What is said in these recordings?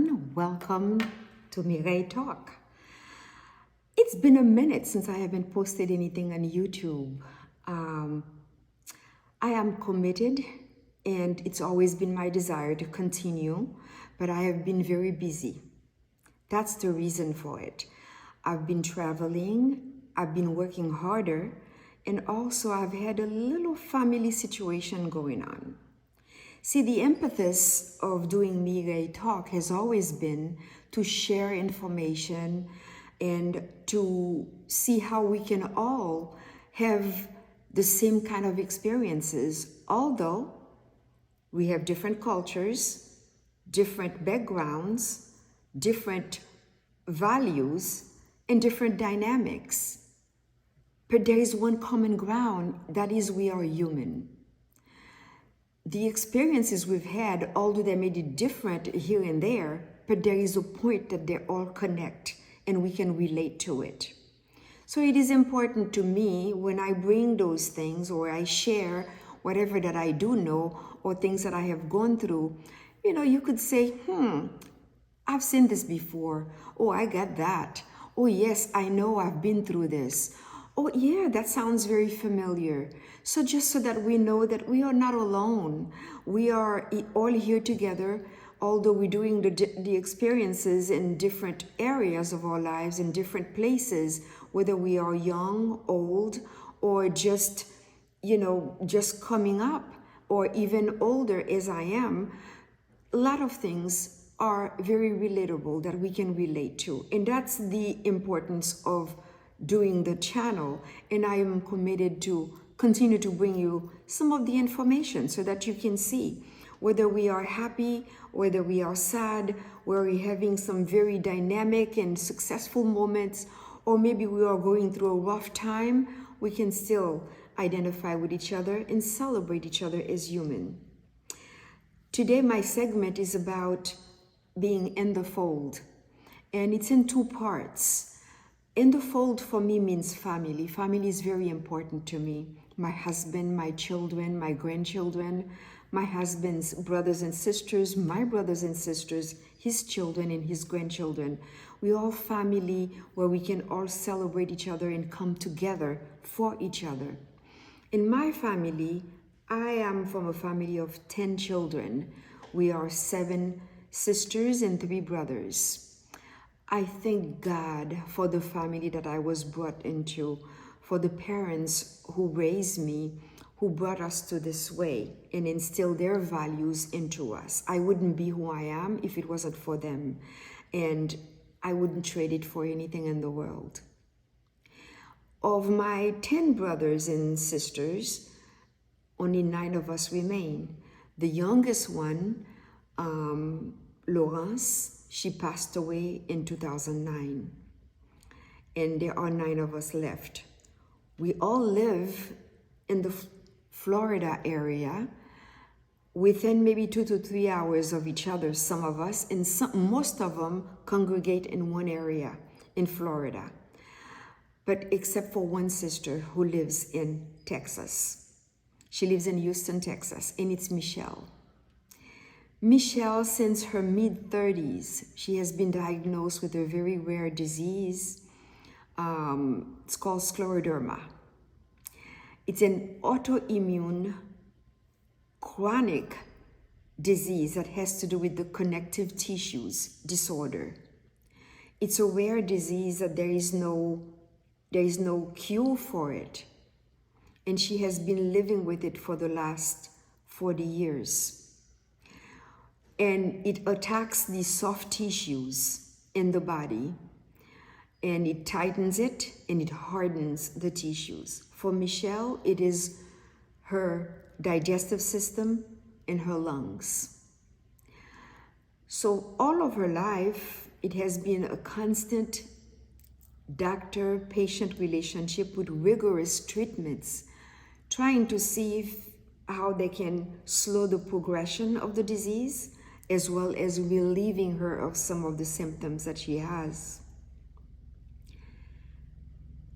everyone. Welcome to Mireille Talk. It's been a minute since I haven't posted anything on YouTube. I am committed, and it's always been my desire to continue, but I have been very busy. That's the reason for it. I've been traveling, I've been working harder, and also I've had a little family situation going on. See, the impetus of doing Mireille Talk has always been to share information and to see how we can all have the same kind of experiences, although we have different cultures, different backgrounds, different values, and different dynamics. But there is one common ground, that is we are human. The experiences we've had, although they may be different here and there, but there is a point that they all connect and we can relate to it. So it is important to me when I bring those things or I share whatever that I do know or things that I have gone through. You could say, I've seen this before. Oh, I get that. Oh, yes, I know I've been through this. Oh, yeah, that sounds very familiar. So just so that we know that we are not alone. We are all here together, although we're doing the experiences in different areas of our lives, in different places, whether we are young, old, or just coming up, or even older as I am. A lot of things are very relatable that we can relate to. And that's the importance of doing the channel, and I am committed to continue to bring you some of the information so that you can see whether we are happy, whether we are sad, whether we're having some very dynamic and successful moments, or maybe we are going through a rough time. We can still identify with each other and celebrate each other as human. Today my segment is about being in the fold, and it's in two parts. In the fold for me means family. Family is very important to me. My husband, my children, my grandchildren, my husband's brothers and sisters, my brothers and sisters, his children and his grandchildren. We are family where we can all celebrate each other and come together for each other. In my family, I am from a family of 10 children. We are 7 sisters and 3 brothers. I thank God for the family that I was brought into, for the parents who raised me, who brought us to this way and instilled their values into us. I wouldn't be who I am if it wasn't for them, and I wouldn't trade it for anything in the world. Of my 10 brothers and sisters, only 9 of us remain. The youngest one, Laurence, she passed away in 2009, and there are 9 of us left. We all live in the Florida area, within maybe 2 to 3 hours of each other, some of us, and most of them congregate in one area in Florida, but except for one sister who lives in Texas. She lives in Houston, Texas, and it's Michelle. Michelle, since her mid-30s, she has been diagnosed with a very rare disease. It's called scleroderma. It's an autoimmune chronic disease that has to do with the connective tissues disorder. It's a rare disease that there is no cure for it. And she has been living with it for the last 40 years. And it attacks the soft tissues in the body, and it tightens it and it hardens the tissues. For Michelle, it is her digestive system and her lungs. So all of her life, it has been a constant doctor-patient relationship with rigorous treatments, trying to see how they can slow the progression of the disease, as well as relieving her of some of the symptoms that she has.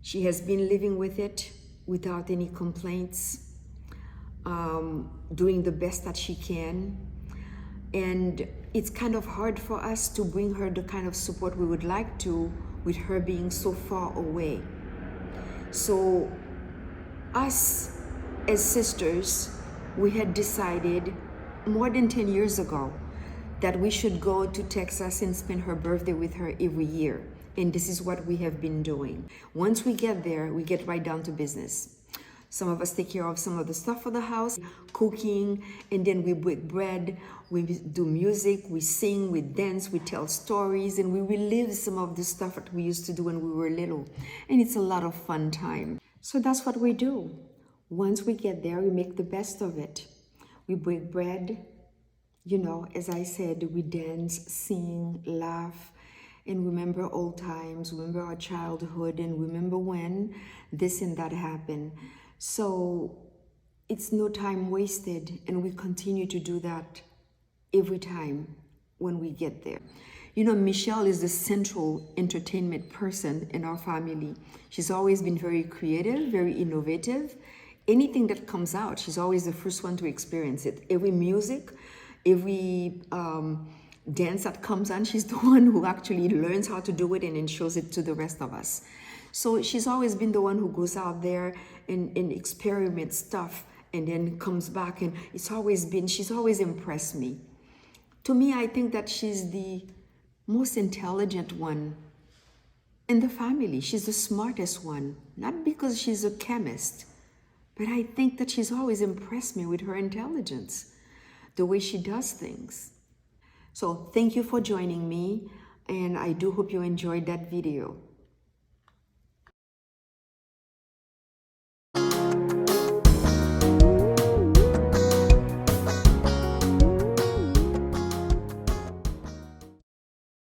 She has been living with it without any complaints, doing the best that she can. And it's kind of hard for us to bring her the kind of support we would like to, with her being so far away. So us as sisters, we had decided more than 10 years ago that we should go to Texas and spend her birthday with her every year. And this is what we have been doing. Once we get there, we get right down to business. Some of us take care of some of the stuff for the house, cooking, and then we bake bread, we do music, we sing, we dance, we tell stories, and we relive some of the stuff that we used to do when we were little. And it's a lot of fun time. So that's what we do. Once we get there, we make the best of it. We bake bread, as I said, we dance, sing, laugh, and remember old times, remember our childhood, and remember when this and that happened. So it's no time wasted, and we continue to do that every time when we get there. Michelle is the central entertainment person in our family. She's always been very creative, very innovative. Anything that comes out, she's always the first one to experience it. Every music, every dance that comes on, she's the one who actually learns how to do it and then shows it to the rest of us. So she's always been the one who goes out there and experiments stuff and then comes back, and she's always impressed me. To me, I think that she's the most intelligent one in the family. She's the smartest one, not because she's a chemist, but I think that she's always impressed me with her intelligence, the way she does things. So thank you for joining me, and I do hope you enjoyed that video.